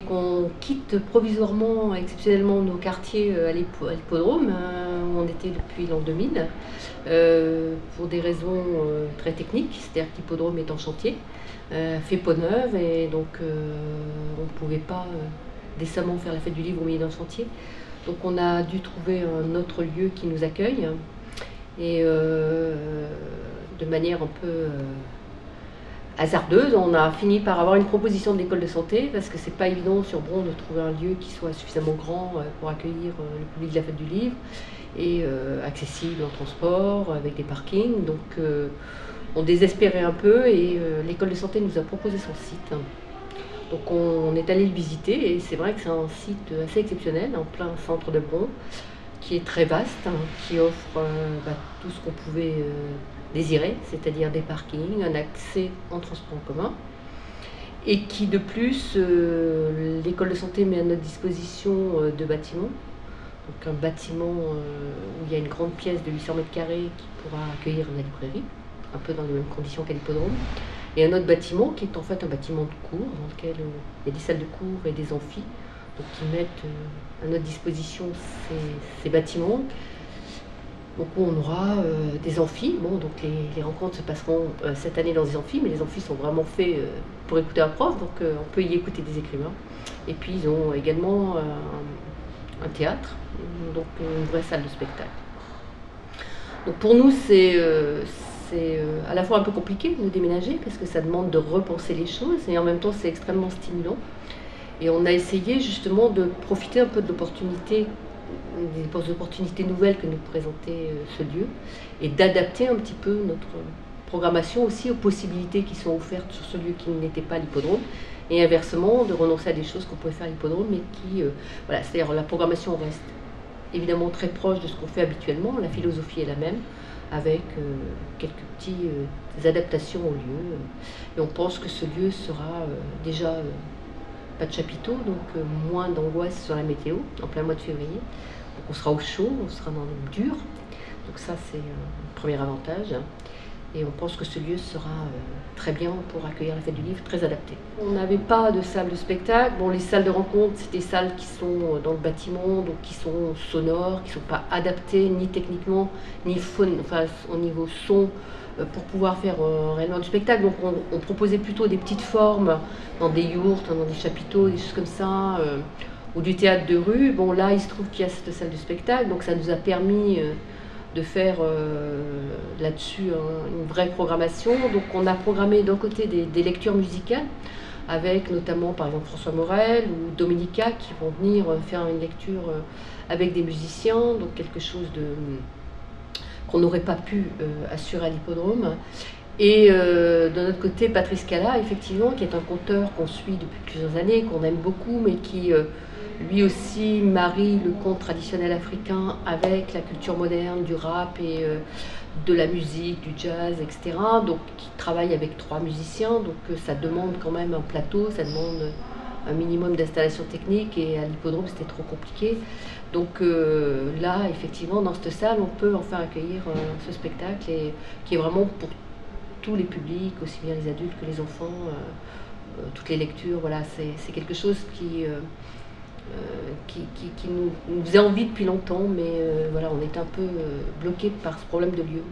on quitte provisoirement, exceptionnellement, nos quartiers à l'hippodrome, où on était depuis l'an 2000, pour des raisons très techniques, c'est-à-dire que l'hippodrome est en chantier, fait peau neuve, et donc on ne pouvait pas décemment faire la fête du livre au milieu d'un chantier. Donc on a dû trouver un autre lieu qui nous accueille, et de manière un peu hasardeuse, on a fini par avoir une proposition de l'école de santé, parce que c'est pas évident sur Bron de trouver un lieu qui soit suffisamment grand pour accueillir le public de la fête du livre et accessible en transport, avec des parkings. Donc on désespérait un peu, et l'école de santé nous a proposé son site. Donc on est allé le visiter, et c'est vrai que c'est un site assez exceptionnel, en plein centre de Bron, qui est très vaste, qui offre tout ce qu'on pouvait désirer, c'est-à-dire des parkings, un accès en transport en commun, et qui de plus, l'école de santé met à notre disposition deux bâtiments. Donc un bâtiment où il y a une grande pièce de 800 mètres carrés qui pourra accueillir la librairie, un peu dans les mêmes conditions qu'à l'hippodrome, et un autre bâtiment qui est en fait un bâtiment de cours, dans lequel il y a des salles de cours et des amphis, donc qui mettent à notre disposition ces bâtiments. Donc on aura des amphis. Bon, donc les rencontres se passeront cette année dans des amphis, mais les amphis sont vraiment faits pour écouter un prof, donc on peut y écouter des écrivains. Et puis ils ont également un théâtre, donc une vraie salle de spectacle. Donc pour nous c'est à la fois un peu compliqué de déménager, parce que ça demande de repenser les choses, et en même temps c'est extrêmement stimulant. Et on a essayé justement de profiter un peu de l'opportunité, des opportunités nouvelles que nous présentait ce lieu, et d'adapter un petit peu notre programmation aussi aux possibilités qui sont offertes sur ce lieu qui n'était pas l'hippodrome, et inversement de renoncer à des choses qu'on pouvait faire à l'hippodrome, mais qui, voilà, c'est-à-dire la programmation reste évidemment très proche de ce qu'on fait habituellement, la philosophie est la même, avec quelques petites adaptations au lieu, et on pense que ce lieu sera déjà pas de chapiteau, donc moins d'angoisse sur la météo en plein mois de février. Donc on sera au chaud, on sera dans le dur, donc ça c'est un premier avantage, et on pense que ce lieu sera très bien pour accueillir la fête du livre, très adapté. On n'avait pas de salle de spectacle. Bon, les salles de rencontre, c'est des salles qui sont dans le bâtiment, donc qui sont sonores, qui ne sont pas adaptées ni techniquement, ni enfin, au niveau son, pour pouvoir faire réellement du spectacle. Donc on proposait plutôt des petites formes dans des yourtes, dans des chapiteaux, des choses comme ça, ou du théâtre de rue. Bon, là il se trouve qu'il y a cette salle de spectacle, donc ça nous a permis de faire là-dessus une vraie programmation. Donc on a programmé d'un côté des lectures musicales, avec notamment par exemple François Morel ou Dominica qui vont venir faire une lecture avec des musiciens, donc quelque chose qu'on n'aurait pas pu assurer à l'hippodrome. Et de notre côté, Patrice Cala, effectivement, qui est un conteur qu'on suit depuis plusieurs années, qu'on aime beaucoup, mais qui lui aussi marie le conte traditionnel africain avec la culture moderne, du rap et de la musique, du jazz, etc. Donc qui travaille avec 3 musiciens, donc ça demande quand même un plateau, ça demande un minimum d'installation technique, et à l'hippodrome c'était trop compliqué. Donc là, effectivement, dans cette salle, on peut enfin accueillir ce spectacle, et qui est vraiment pour tous les publics, aussi bien les adultes que les enfants, toutes les lectures. Voilà, c'est quelque chose qui nous faisait envie depuis longtemps, mais voilà, on est un peu bloqué par ce problème de lieu.